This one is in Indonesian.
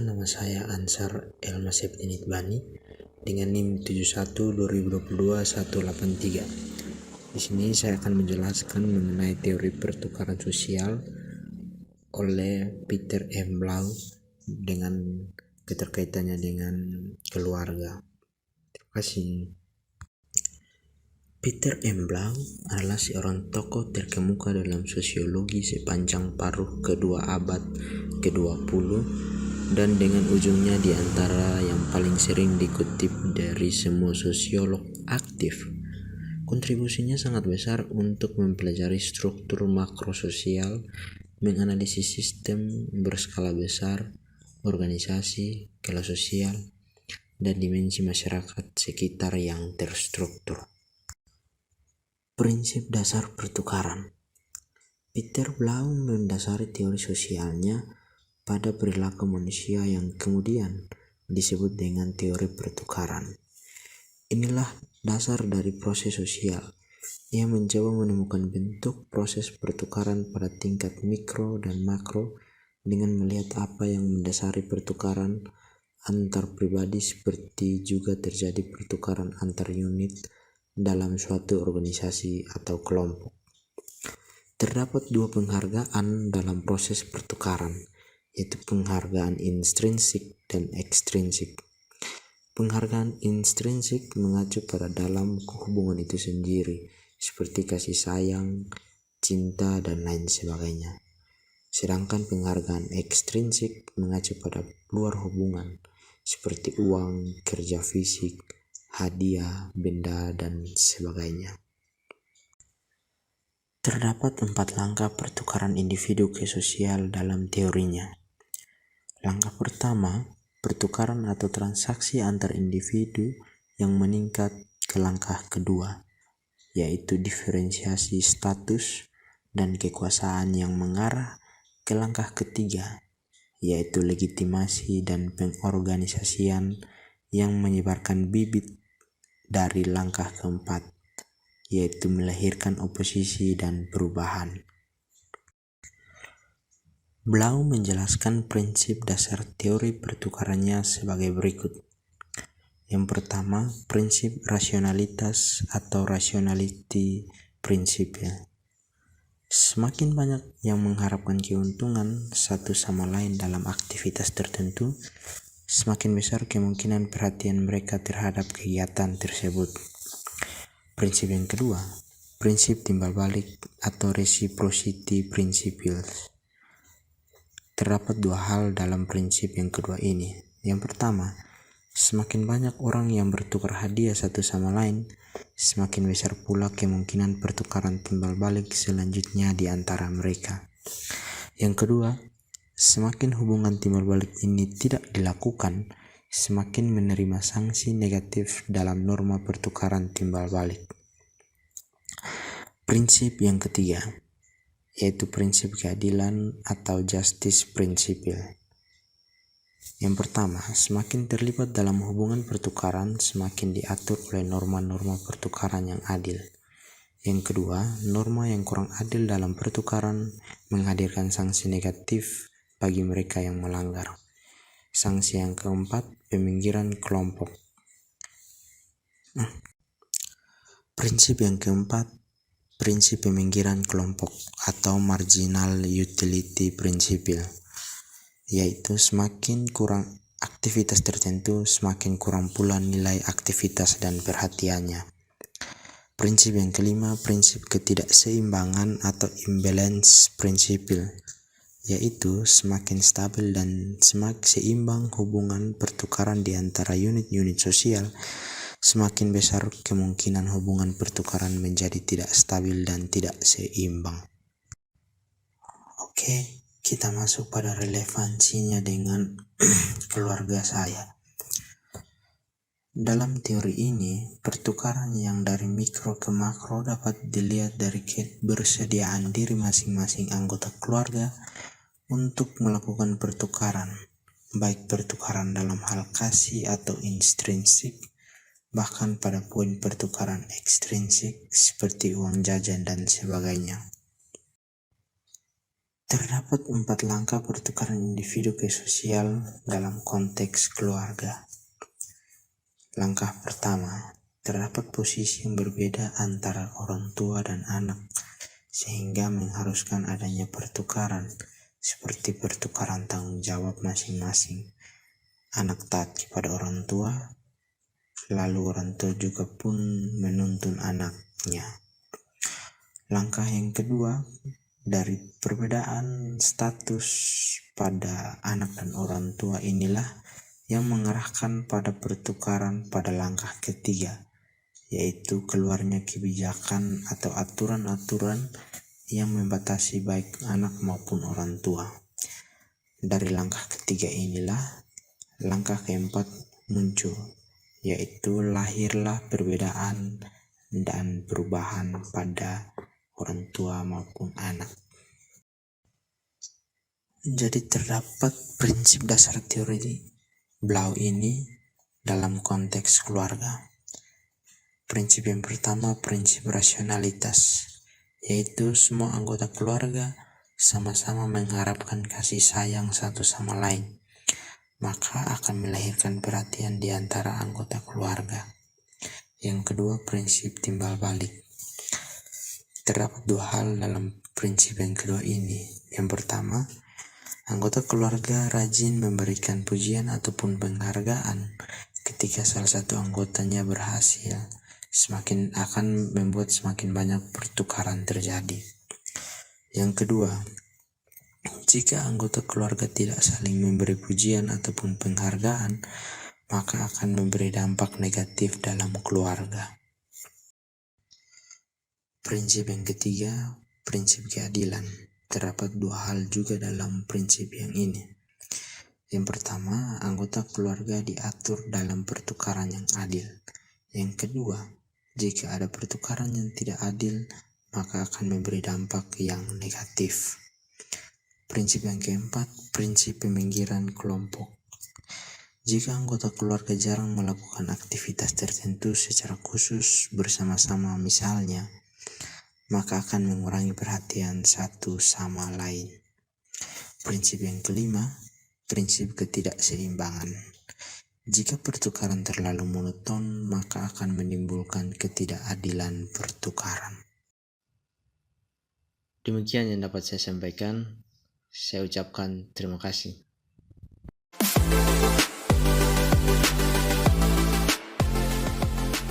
nama saya Ansar Elmas Septinit Bani dengan NIM 71-2022-183. Di sini saya akan menjelaskan mengenai teori pertukaran sosial oleh Peter M. Blau dengan keterkaitannya dengan keluarga. Terima kasih. Peter M. Blau adalah seorang tokoh terkemuka dalam sosiologi sepanjang paruh kedua abad ke-20 dan dengan ujungnya di antara yang paling sering dikutip dari semua sosiolog aktif. Kontribusinya sangat besar untuk mempelajari struktur makrososial, menganalisis sistem berskala besar, organisasi, kelas sosial, dan dimensi masyarakat sekitar yang terstruktur. Prinsip dasar pertukaran. Peter Blau mendasari teori sosialnya pada perilaku manusia yang kemudian disebut dengan teori pertukaran. Inilah dasar dari proses sosial. Ia mencoba menemukan bentuk proses pertukaran pada tingkat mikro dan makro dengan melihat apa yang mendasari pertukaran antar pribadi seperti juga terjadi pertukaran antar unit dalam suatu organisasi atau kelompok. Terdapat dua penghargaan dalam proses pertukaran, yaitu penghargaan intrinsik dan ekstrinsik. Penghargaan intrinsik mengacu pada dalam hubungan itu sendiri, seperti kasih sayang, cinta, dan lain sebagainya. Sedangkan penghargaan ekstrinsik mengacu pada luar hubungan, seperti uang, kerja fisik, hadiah, benda, dan sebagainya. Terdapat 4 langkah pertukaran individu ke sosial dalam teorinya. Langkah pertama, pertukaran atau transaksi antar individu yang meningkat ke langkah kedua, yaitu diferensiasi status dan kekuasaan yang mengarah ke langkah ketiga, yaitu legitimasi dan pengorganisasian yang menyebarkan bibit dari langkah keempat, yaitu melahirkan oposisi dan perubahan. Blau menjelaskan prinsip dasar teori pertukarannya sebagai berikut. Yang pertama, prinsip rasionalitas atau rationality principle. Semakin banyak yang mengharapkan keuntungan satu sama lain dalam aktivitas tertentu, semakin besar kemungkinan perhatian mereka terhadap kegiatan tersebut. Prinsip yang kedua, prinsip timbal balik atau reciprocity principles. Terdapat dua hal dalam prinsip yang kedua ini. Yang pertama, semakin banyak orang yang bertukar hadiah satu sama lain, semakin besar pula kemungkinan pertukaran timbal balik selanjutnya di antara mereka. Yang kedua, semakin hubungan timbal balik ini tidak dilakukan, semakin menerima sanksi negatif dalam norma pertukaran timbal balik. Prinsip yang ketiga, yaitu prinsip keadilan atau justice principle. Yang pertama, semakin terlibat dalam hubungan pertukaran, semakin diatur oleh norma-norma pertukaran yang adil. Yang kedua, norma yang kurang adil dalam pertukaran menghadirkan sanksi negatif bagi mereka yang melanggar. Sanksi yang keempat, peminggiran kelompok. Prinsip yang keempat, prinsip peminggiran kelompok atau marginal utility principle, yaitu semakin kurang aktivitas tertentu, semakin kurang pula nilai aktivitas dan perhatiannya. Prinsip yang kelima, prinsip ketidakseimbangan atau imbalance principle, yaitu semakin stabil dan semakin seimbang hubungan pertukaran di antara unit-unit sosial, semakin besar kemungkinan hubungan pertukaran menjadi tidak stabil dan tidak seimbang. Oke, kita masuk pada relevansinya dengan keluarga saya. Dalam teori ini, pertukaran yang dari mikro ke makro dapat dilihat dari kebersediaan diri masing-masing anggota keluarga untuk melakukan pertukaran, baik pertukaran dalam hal kasih atau intrinsik, bahkan pada poin pertukaran ekstrinsik seperti uang jajan dan sebagainya. Terdapat 4 langkah pertukaran individu ke sosial dalam konteks keluarga. Langkah pertama, terdapat posisi yang berbeda antara orang tua dan anak, sehingga mengharuskan adanya pertukaran, seperti pertukaran tanggung jawab masing-masing. Anak taat kepada orang tua, lalu orang tua juga pun menuntun anaknya. Langkah yang kedua, dari perbedaan status pada anak dan orang tua inilah yang mengarahkan pada pertukaran pada langkah ketiga, yaitu keluarnya kebijakan atau aturan-aturan yang membatasi baik anak maupun orang tua. Dari langkah ketiga inilah langkah keempat muncul, yaitu lahirlah perbedaan dan perubahan pada orang tua maupun anak. Jadi terdapat prinsip dasar teori Blau ini dalam konteks keluarga. Prinsip yang pertama, prinsip rasionalitas, yaitu semua anggota keluarga sama-sama mengharapkan kasih sayang satu sama lain, maka akan melahirkan perhatian di antara anggota keluarga. Yang kedua, prinsip timbal balik. Terdapat 2 hal dalam prinsip yang kedua ini. Yang pertama, anggota keluarga rajin memberikan pujian ataupun penghargaan ketika salah satu anggotanya berhasil, semakin akan membuat semakin banyak pertukaran terjadi. Yang kedua, jika anggota keluarga tidak saling memberi pujian ataupun penghargaan, maka akan memberi dampak negatif dalam keluarga. Prinsip yang ketiga, prinsip keadilan. Terdapat 2 hal juga dalam prinsip yang ini. Yang pertama, anggota keluarga diatur dalam pertukaran yang adil. Yang kedua, jika ada pertukaran yang tidak adil, maka akan memberi dampak yang negatif. Prinsip yang keempat, prinsip peminggiran kelompok. Jika anggota keluarga jarang melakukan aktivitas tertentu secara khusus bersama-sama misalnya, maka akan mengurangi perhatian satu sama lain. Prinsip yang kelima, prinsip ketidakseimbangan. Jika pertukaran terlalu monoton, maka akan menimbulkan ketidakadilan pertukaran. Demikian yang dapat saya sampaikan. Saya ucapkan terima kasih.